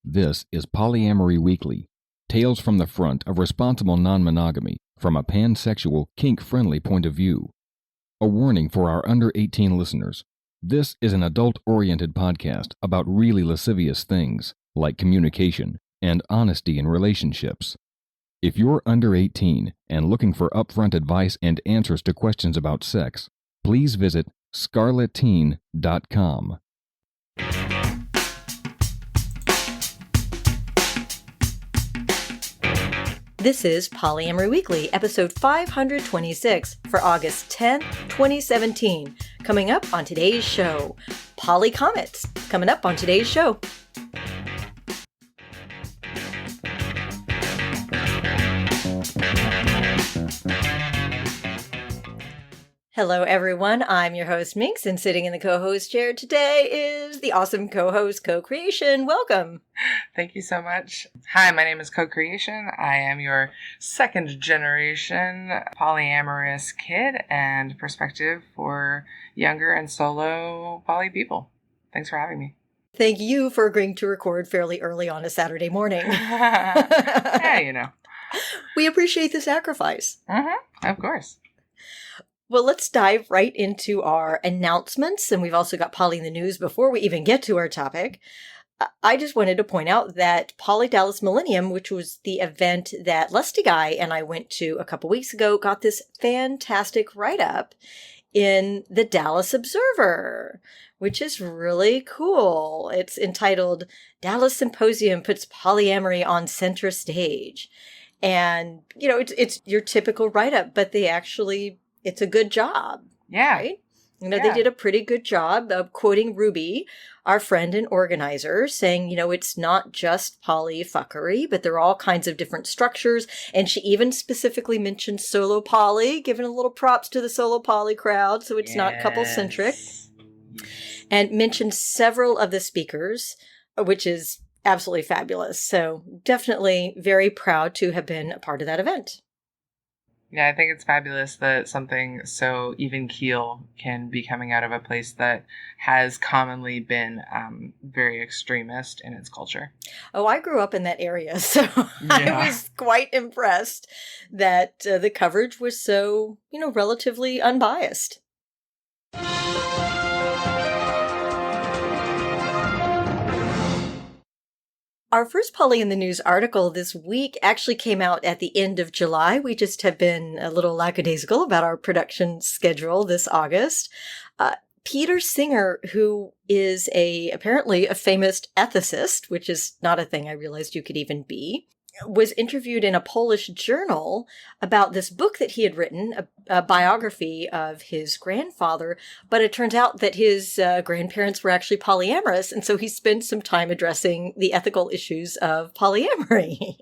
This is Polyamory Weekly, tales from the front of responsible non-monogamy from a pansexual, kink-friendly point of view. A warning for our under-18 listeners. This is an adult-oriented podcast about really lascivious things, like communication and honesty in relationships. If you're under 18 and looking for upfront advice and answers to questions about sex, please visit scarletteen.com. This is Polyamory Weekly, episode 526 for August 10th, 2017. Coming up on today's show, Poly Comets. Coming up on today's show. Hello, everyone. I'm your host, Minx, and sitting in the co-host chair today is the awesome co-host, Koe Creation. Welcome. Thank you so much. Hi, my name is Koe Creation. I am your second generation polyamorous kid and perspective for younger and solo poly people. Thanks for having me. Thank you for agreeing to record fairly early on a Saturday morning. Yeah, you know. We appreciate the sacrifice. Of course. Well, let's dive right into our announcements, and we've also got Poly in the news before we even get to our topic. I just wanted to point out that Poly Dallas Millennium, which was the event that Lusty Guy and I went to a couple weeks ago, got this fantastic write-up in the Dallas Observer, which is really cool. It's entitled, Dallas Symposium Puts Polyamory on Center Stage. And, you know, it's your typical write-up, but it's a good job. Yeah. Right? You know, They did a pretty good job of quoting Ruby, our friend and organizer, saying, you know, it's not just polyfuckery, but there are all kinds of different structures. And she even specifically mentioned solo poly, giving a little props to the solo poly crowd. So it's not couple-centric. And mentioned several of the speakers, which is absolutely fabulous. So definitely very proud to have been a part of that event. Yeah, I think it's fabulous that something so even keel can be coming out of a place that has commonly been very extremist in its culture. Oh, I grew up in that area, so I was quite impressed that the coverage was so, you know, relatively unbiased. Our first Poly in the News article this week actually came out at the end of July. We just have been a little lackadaisical about our production schedule this August. Peter Singer, who is apparently a famous ethicist, which is not a thing I realized you could even be, was interviewed in a Polish journal about this book that he had written, a biography of his grandfather, but it turns out that his grandparents were actually polyamorous, and so he spent some time addressing the ethical issues of polyamory.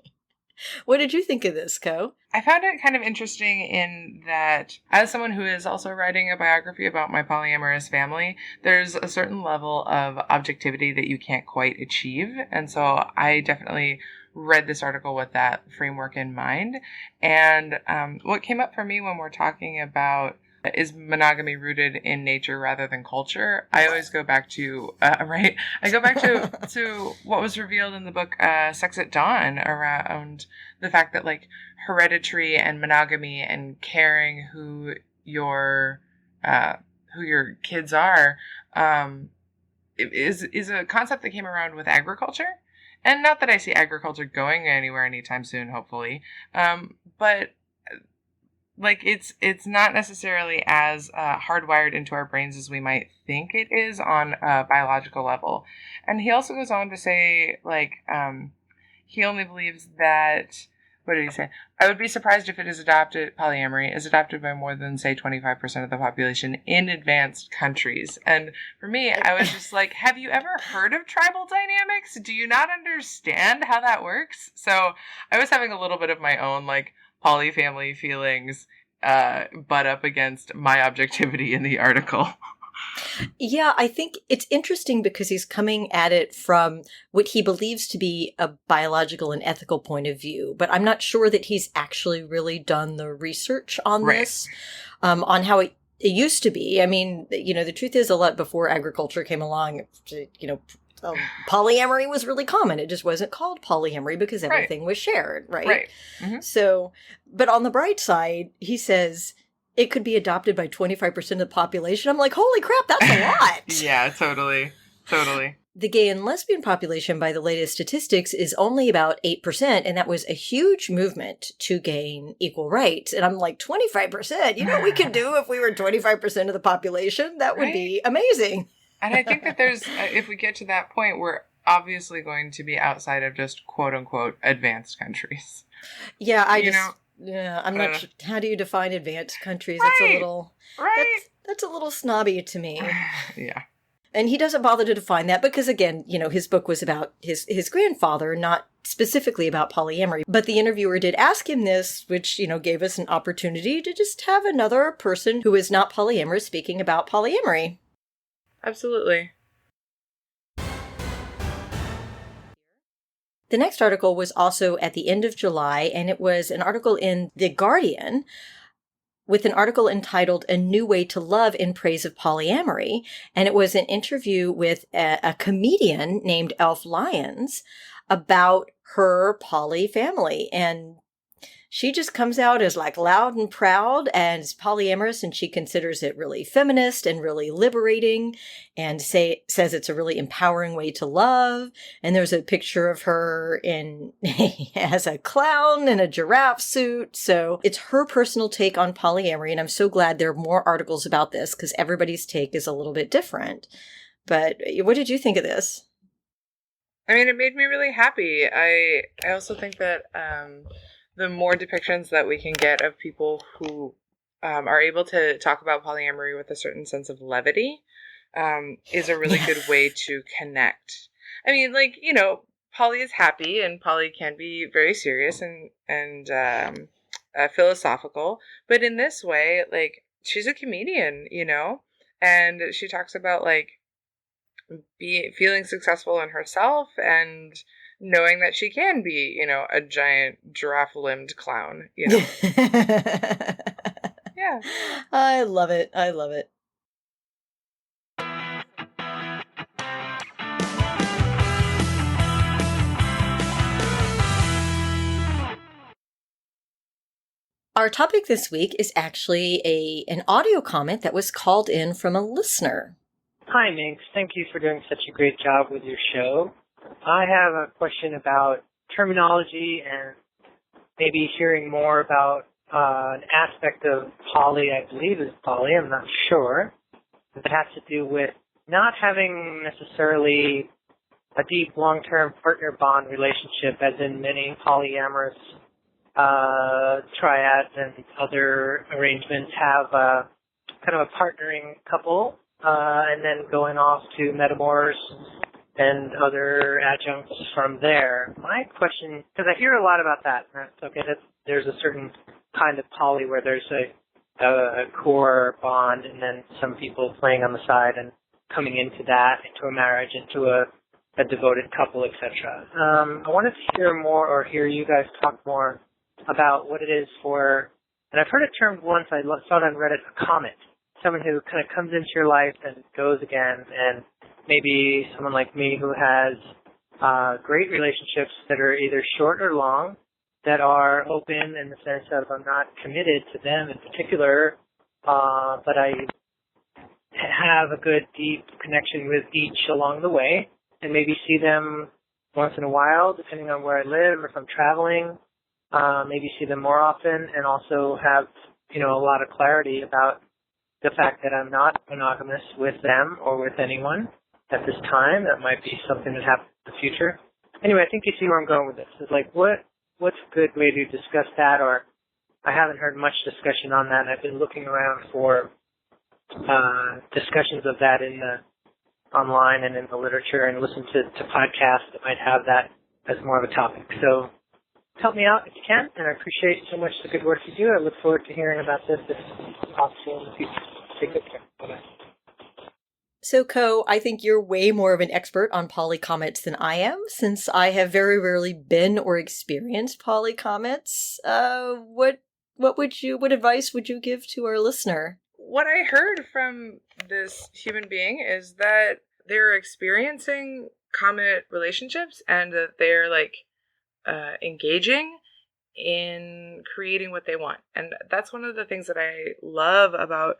What did you think of this, Ko? I found it kind of interesting in that, as someone who is also writing a biography about my polyamorous family, there's a certain level of objectivity that you can't quite achieve, and so I definitely read this article with that framework in mind. And what came up for me when we're talking about is monogamy rooted in nature rather than culture, I always go back to, I go back to what was revealed in the book Sex at Dawn around the fact that like hereditary and monogamy and caring who your kids are is a concept that came around with agriculture. And not that I see agriculture going anywhere anytime soon, hopefully. But like it's not necessarily as hardwired into our brains as we might think it is on a biological level. And he also goes on to say, like, he only believes that, what did he say? I would be surprised if polyamory is adopted by more than, say, 25% of the population in advanced countries. And for me, I was just like, have you ever heard of tribal dynamics? Do you not understand how that works? So I was having a little bit of my own, like, polyfamily feelings butt up against my objectivity in the article. Yeah, I think it's interesting because he's coming at it from what he believes to be a biological and ethical point of view. But I'm not sure that he's actually really done the research on this, on how it used to be. I mean, you know, the truth is a lot before agriculture came along, you know, polyamory was really common. It just wasn't called polyamory because everything was shared, right? Right. Mm-hmm. So, but on the bright side, he says it could be adopted by 25% of the population. I'm like, holy crap, that's a lot. Yeah, totally. The gay and lesbian population, by the latest statistics, is only about 8%, and that was a huge movement to gain equal rights. And I'm like, 25%? You know what we could do if we were 25% of the population? That would be amazing. And I think that there's, if we get to that point, we're obviously going to be outside of just quote-unquote advanced countries. Yeah, I'm not sure. How do you define advanced countries? That's a little... That's a little snobby to me. Yeah. And he doesn't bother to define that because, again, his book was about his grandfather, not specifically about polyamory. But the interviewer did ask him this, which, gave us an opportunity to just have another person who is not polyamorous speaking about polyamory. Absolutely. The next article was also at the end of July, and it was an article in The Guardian with an article entitled A New Way to Love in Praise of Polyamory. And it was an interview with a comedian named Elf Lyons about her poly family. And she just comes out as like loud and proud and is polyamorous, and she considers it really feminist and really liberating and says it's a really empowering way to love. And there's a picture of her as a clown in a giraffe suit. So it's her personal take on polyamory. And I'm so glad there are more articles about this because everybody's take is a little bit different. But what did you think of this? I mean, it made me really happy. I also think that, the more depictions that we can get of people who are able to talk about polyamory with a certain sense of levity is a really good way to connect. I mean, poly is happy and poly can be very serious and philosophical. But in this way, she's a comedian, and she talks about, feeling successful in herself and knowing that she can be, a giant giraffe-limbed clown, Yeah. I love it. Our topic this week is actually an audio comment that was called in from a listener. Hi, Minx. Thank you for doing such a great job with your show. I have a question about terminology and maybe hearing more about an aspect of poly, I believe is poly, I'm not sure. It has to do with not having necessarily a deep long-term partner bond relationship, as in many polyamorous triads and other arrangements have kind of a partnering couple and then going off to metamors and other adjuncts from there. My question, because I hear a lot about that, there's a certain kind of poly where there's a core bond and then some people playing on the side and coming into a marriage, into a devoted couple, etc. I wanted to hear more or hear you guys talk more about what it is for, and I've heard it termed once, I saw it on Reddit, a comet. Someone who kind of comes into your life and goes again, and maybe someone like me who has great relationships that are either short or long, that are open in the sense of I'm not committed to them in particular, but I have a good, deep connection with each along the way, and maybe see them once in a while, depending on where I live or if I'm traveling, maybe see them more often, and also have, a lot of clarity about the fact that I'm not monogamous with them or with anyone at this time. That might be something that happens in the future. Anyway, I think you see where I'm going with this. It's what's a good way to discuss that? Or I haven't heard much discussion on that. I've been looking around for discussions of that in the online and in the literature, and listen to podcasts that might have that as more of a topic. So help me out if you can, and I appreciate so much the good work you do. I look forward to hearing about this if possible in the future. Take good care. Bye-bye. So, Koe, I think you're way more of an expert on poly comets than I am, since I have very rarely been or experienced poly comets. What advice would you give to our listener? What I heard from this human being is that they're experiencing comet relationships, and that they're like engaging in creating what they want. And that's one of the things that I love about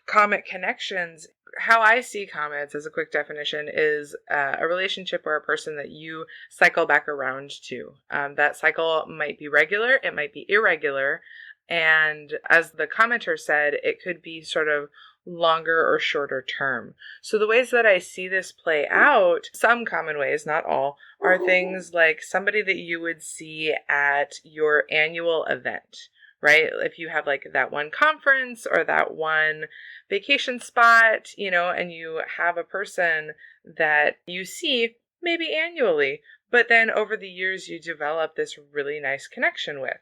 comet connections. How I see comets, as a quick definition, is a relationship or a person that you cycle back around to. That cycle might be regular, it might be irregular. And as the commenter said, it could be sort of longer or shorter term. So the ways that I see this play out, some common ways, not all, are things like somebody that you would see at your annual event, right? If you have like that one conference or that one vacation spot, and you have a person that you see maybe annually, but then over the years you develop this really nice connection with.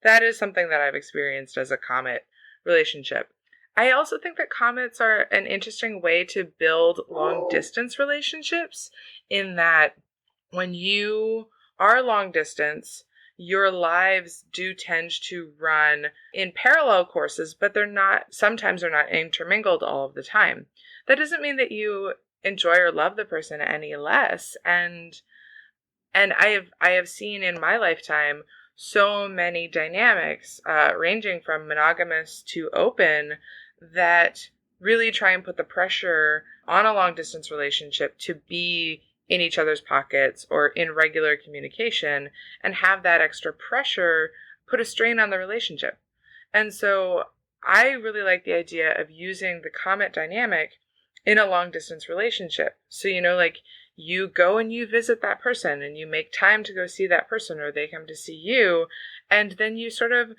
That is something that I've experienced as a comet relationship. I also think that comets are an interesting way to build long distance relationships, in that when you are long distance, your lives do tend to run in parallel courses, but sometimes they're not intermingled all of the time. That doesn't mean that you enjoy or love the person any less. And I have seen in my lifetime so many dynamics, ranging from monogamous to open, that really try and put the pressure on a long distance relationship to be in each other's pockets or in regular communication, and have that extra pressure put a strain on the relationship. And so I really like the idea of using the comet dynamic in a long distance relationship. So, like, you go and you visit that person and you make time to go see that person, or they come to see you, and then you sort of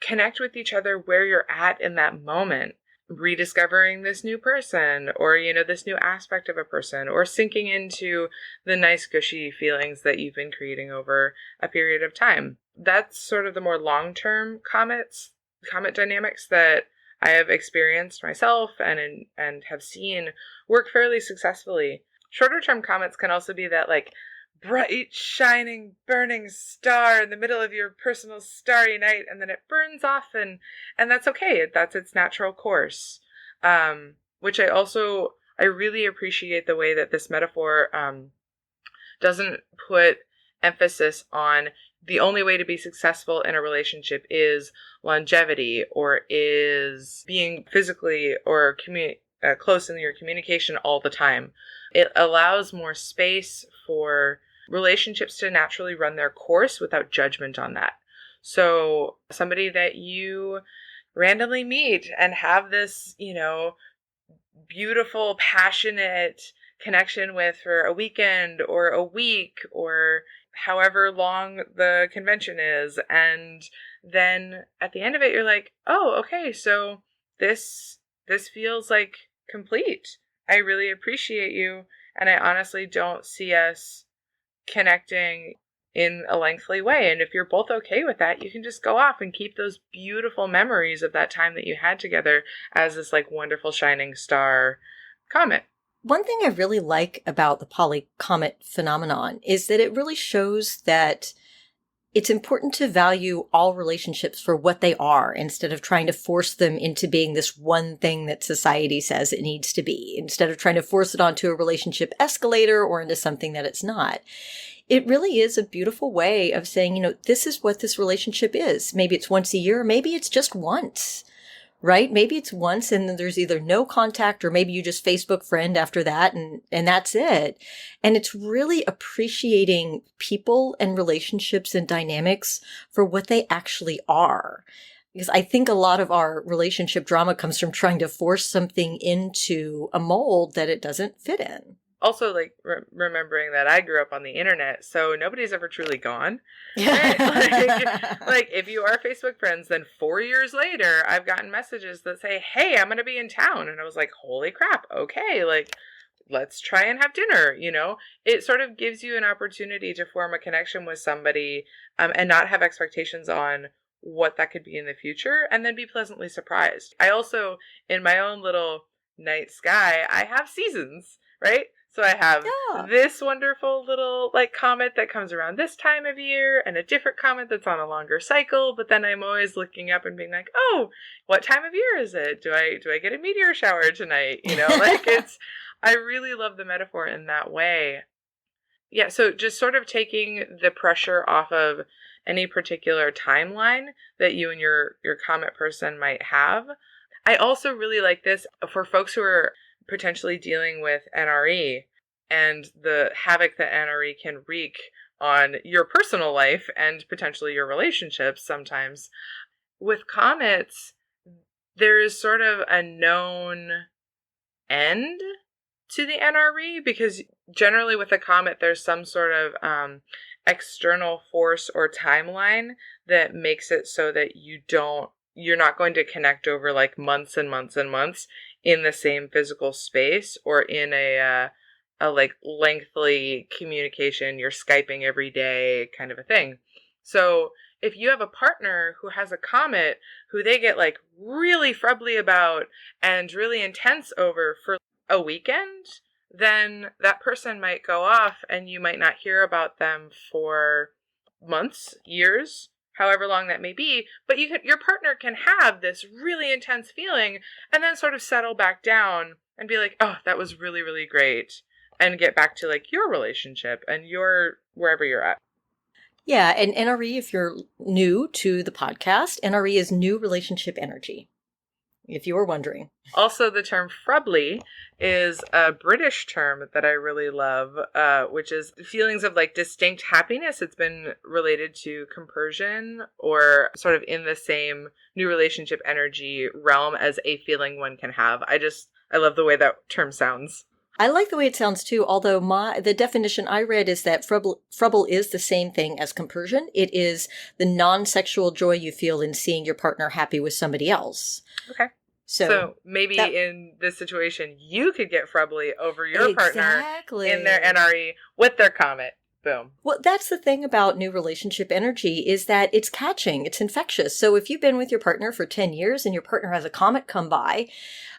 connect with each other where you're at in that moment, rediscovering this new person, or this new aspect of a person, or sinking into the nice gushy feelings that you've been creating over a period of time. That's sort of the more long-term comet dynamics that I have experienced myself and have seen work fairly successfully. Shorter term comets can also be that like bright, shining, burning star in the middle of your personal starry night, and then it burns off, and that's okay. That's its natural course. Which I really appreciate the way that this metaphor doesn't put emphasis on the only way to be successful in a relationship is longevity, or is being physically or close in your communication all the time. It allows more space for relationships to naturally run their course without judgment on that. So somebody that you randomly meet and have this, beautiful, passionate connection with for a weekend or a week or however long the convention is. And then at the end of it, you're like, oh, okay, so this feels like complete. I really appreciate you. And I honestly don't see us connecting in a lengthy way. And if you're both okay with that, you can just go off and keep those beautiful memories of that time that you had together as this like wonderful shining star comet. One thing I really like about the polycomet phenomenon is that it really shows that it's important to value all relationships for what they are, instead of trying to force them into being this one thing that society says it needs to be, instead of trying to force it onto a relationship escalator or into something that it's not. It really is a beautiful way of saying, this is what this relationship is. Maybe it's once a year, maybe it's just once, right? Maybe it's once and then there's either no contact, or maybe you just Facebook friend after that and that's it. And it's really appreciating people and relationships and dynamics for what they actually are. Because I think a lot of our relationship drama comes from trying to force something into a mold that it doesn't fit in. Also, like, remembering that I grew up on the internet, so nobody's ever truly gone. Right? like, if you are Facebook friends, then 4 years later, I've gotten messages that say, hey, I'm going to be in town. And I was like, holy crap, okay, like, let's try and have dinner, It sort of gives you an opportunity to form a connection with somebody, and not have expectations on what that could be in the future, and then be pleasantly surprised. I also, in my own little night sky, I have seasons, right? So I have this wonderful little like comet that comes around this time of year, and a different comet that's on a longer cycle. But then I'm always looking up and being like, oh, what time of year is it? Do I get a meteor shower tonight? Like I really love the metaphor in that way. Yeah, so just sort of taking the pressure off of any particular timeline that you and your comet person might have. I also really like this for folks who are potentially dealing with NRE and the havoc that NRE can wreak on your personal life and potentially your relationships sometimes. With comets, there is sort of a known end to the NRE because generally with a comet, there's some sort of external force or timeline that makes it so that you're not going to connect over like months and months and months in the same physical space or in a like lengthy communication. You're Skyping every day kind of a thing. So if you have a partner who has a comet who they get like really frubbly about and really intense over for a weekend, then that person might go off and you might not hear about them for months, years, however long that may be. But your partner can have this really intense feeling and then sort of settle back down and be like, oh, that was really, really great. And get back to like your relationship and your wherever you're at. Yeah, and NRE, if you're new to the podcast, NRE is new relationship energy, if you were wondering. Also, the term frubbly is a British term that I really love, which is feelings of like distinct happiness. It's been related to compersion or sort of in the same new relationship energy realm as a feeling one can have. I love the way that term sounds. I like the way it sounds too, although the definition I read is that frubble is the same thing as compersion. It is the non-sexual joy you feel in seeing your partner happy with somebody else. Okay. So maybe in this situation, you could get frubbly over your partner in their NRE with their comet. Boom. Well, that's the thing about new relationship energy is that it's catching, it's infectious. So if you've been with your partner for 10 years and your partner has a comet come by,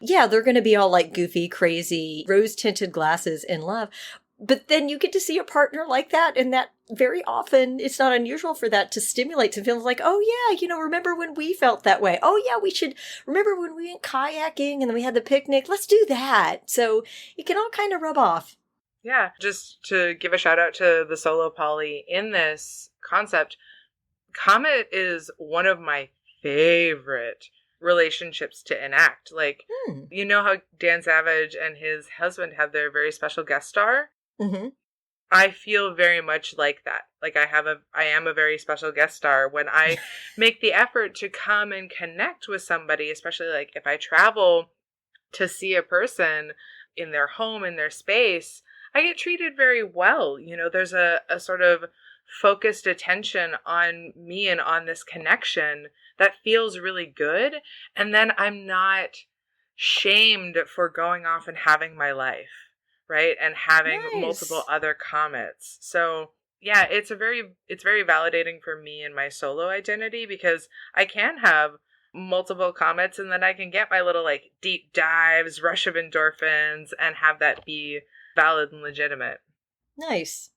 yeah, they're going to be all like goofy, crazy, rose-tinted glasses in love. But then you get to see your partner like that, and that very often, it's not unusual for that to stimulate some feelings like, oh yeah, remember when we felt that way? Oh yeah, we should remember when we went kayaking and then we had the picnic. Let's do that. So it can all kind of rub off. Yeah, just to give a shout out to the solo poly in this concept, comet is one of my favorite relationships to enact. Like, you know how Dan Savage and his husband have their very special guest star? Mm-hmm. I feel very much like that. Like I am a very special guest star when I make the effort to come and connect with somebody, especially like if I travel to see a person in their home, in their space, I get treated very well. There's a sort of focused attention on me and on this connection that feels really good. And then I'm not shamed for going off and having my life, right? And having multiple other comets. So yeah, it's very validating for me and my solo identity because I can have multiple comets and then I can get my little like deep dives, rush of endorphins, and have that be valid and legitimate. Nice.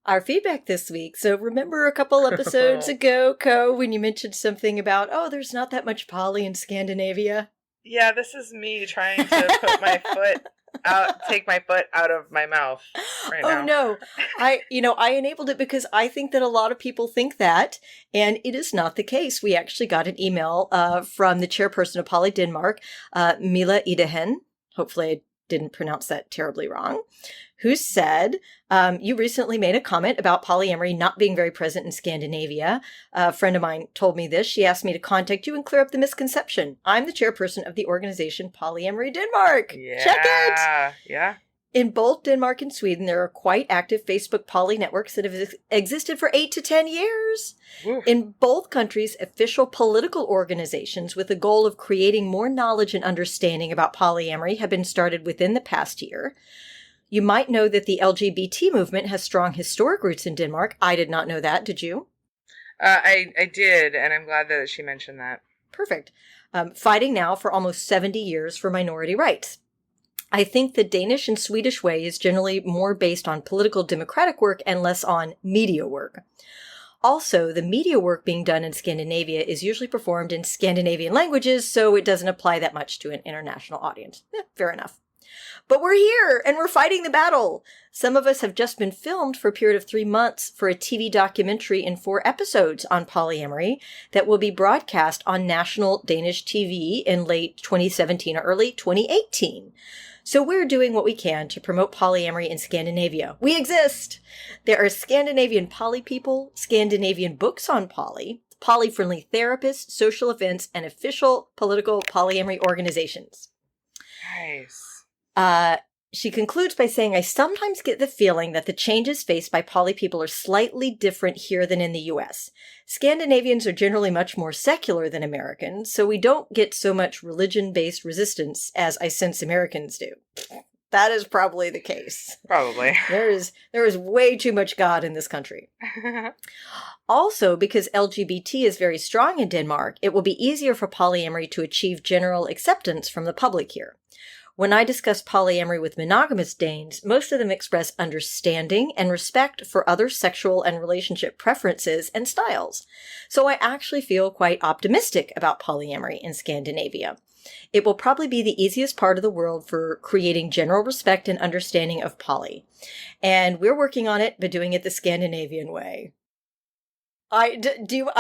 Our feedback this week. So remember a couple episodes ago, Koe, when you mentioned something about, there's not that much poly in Scandinavia? Yeah, this is me trying to put my foot out, take my foot out of my mouth right now. Oh no. I enabled it because I think that a lot of people think that, and it is not the case. We actually got an email from the chairperson of Poly Denmark, Mila Idehen. Hopefully I didn't pronounce that terribly wrong. Who said, you recently made a comment about polyamory not being very present in Scandinavia. A friend of mine told me this. She asked me to contact you and clear up the misconception. I'm the chairperson of the organization Polyamory Denmark. Yeah, check it! Yeah. In both Denmark and Sweden, there are quite active Facebook poly networks that have existed for 8 to 10 years. Oof. In both countries, official political organizations with the goal of creating more knowledge and understanding about polyamory have been started within the past year. You might know that the LGBT movement has strong historic roots in Denmark. I did not know that. Did you? I did, and I'm glad that she mentioned that. Perfect. Fighting now for almost 70 years for minority rights. I think the Danish and Swedish way is generally more based on political democratic work and less on media work. Also, the media work being done in Scandinavia is usually performed in Scandinavian languages, so it doesn't apply that much to an international audience. Fair enough. But we're here, and we're fighting the battle. Some of us have just been filmed for a period of 3 months for a TV documentary in 4 episodes on polyamory that will be broadcast on national Danish TV in late 2017 or early 2018. So we're doing what we can to promote polyamory in Scandinavia. We exist! There are Scandinavian poly people, Scandinavian books on poly-friendly therapists, social events, and official political polyamory organizations. Nice. She concludes by saying, I sometimes get the feeling that the changes faced by poly people are slightly different here than in the US. Scandinavians are generally much more secular than Americans, so we don't get so much religion-based resistance as I sense Americans do. That is probably the case. Probably. There is way too much God in this country. Also, because LGBT is very strong in Denmark, it will be easier for polyamory to achieve general acceptance from the public here. When I discuss polyamory with monogamous Danes, most of them express understanding and respect for other sexual and relationship preferences and styles. So I actually feel quite optimistic about polyamory in Scandinavia. It will probably be the easiest part of the world for creating general respect and understanding of poly. And we're working on it, but doing it the Scandinavian way. I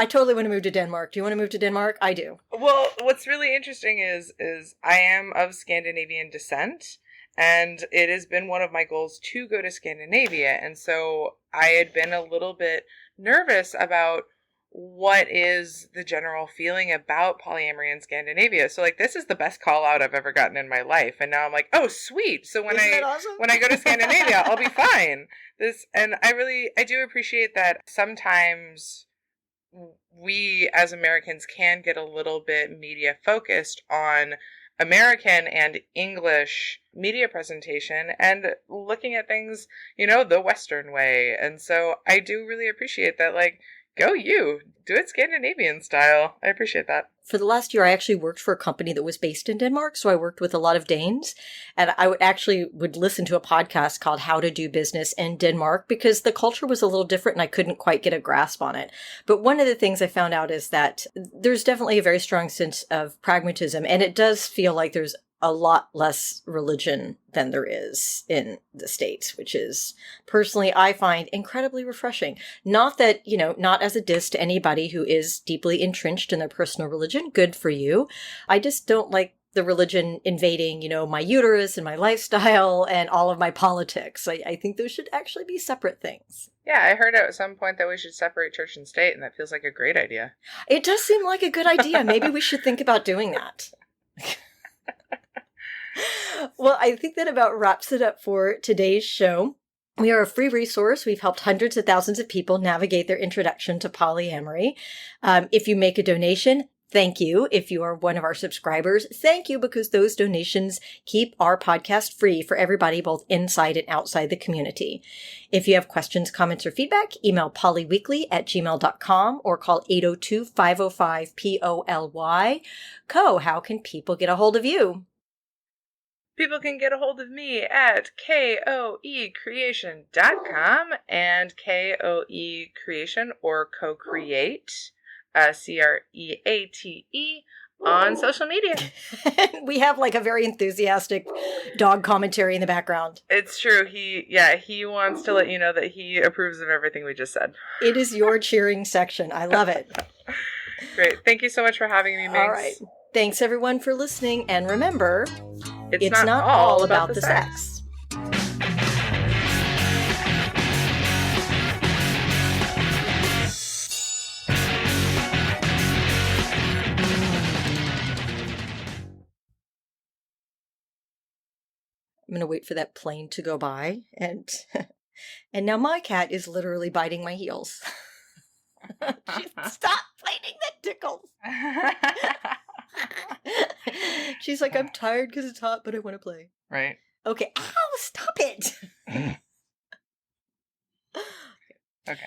totally want to move to Denmark. Do you want to move to Denmark? I do. Well, what's really interesting is I am of Scandinavian descent, and it has been one of my goals to go to Scandinavia. And so I had been a little bit nervous about what is the general feeling about polyamory in Scandinavia. So like, this is the best call out I've ever gotten in my life. And now I'm like, oh, sweet. So when I go to Scandinavia, I'll be fine. And I do appreciate that sometimes we as Americans can get a little bit media focused on American and English media presentation and looking at things, the Western way. And so I do really appreciate that, like, go you. Do it Scandinavian style. I appreciate that. For the last year, I actually worked for a company that was based in Denmark, so I worked with a lot of Danes, and I would listen to a podcast called How to Do Business in Denmark because the culture was a little different and I couldn't quite get a grasp on it. But one of the things I found out is that there's definitely a very strong sense of pragmatism, and it does feel like there's a lot less religion than there is in the States, which is personally, I find incredibly refreshing. Not that, not as a diss to anybody who is deeply entrenched in their personal religion. Good for you. I just don't like the religion invading, my uterus and my lifestyle and all of my politics. I think those should actually be separate things. Yeah, I heard at some point that we should separate church and state, and that feels like a great idea. It does seem like a good idea. Maybe we should think about doing that. Well, I think that about wraps it up for today's show. We are a free resource. We've helped hundreds of thousands of people navigate their introduction to polyamory. If you make a donation, thank you. If you are one of our subscribers, thank you, because those donations keep our podcast free for everybody, both inside and outside the community. If you have questions, comments, or feedback, email polyweekly@gmail.com or call 802-505-POLY. Koe, how can people get a hold of you? People can get a hold of me at koecreation.com and Koe Creation or Koe Create, CREATE, on social media. We have like a very enthusiastic dog commentary in the background. It's true. He wants to let you know that he approves of everything we just said. It is your cheering section. I love it. Great. Thank you so much for having me, Minx. All right. Thanks everyone for listening, and remember, it's not all about the sex. I'm going to wait for that plane to go by, and now my cat is literally biting my heels. Stop biting, that tickles. She's like, I'm tired because it's hot, but I want to play. Right. Okay. Ow, stop it. Okay.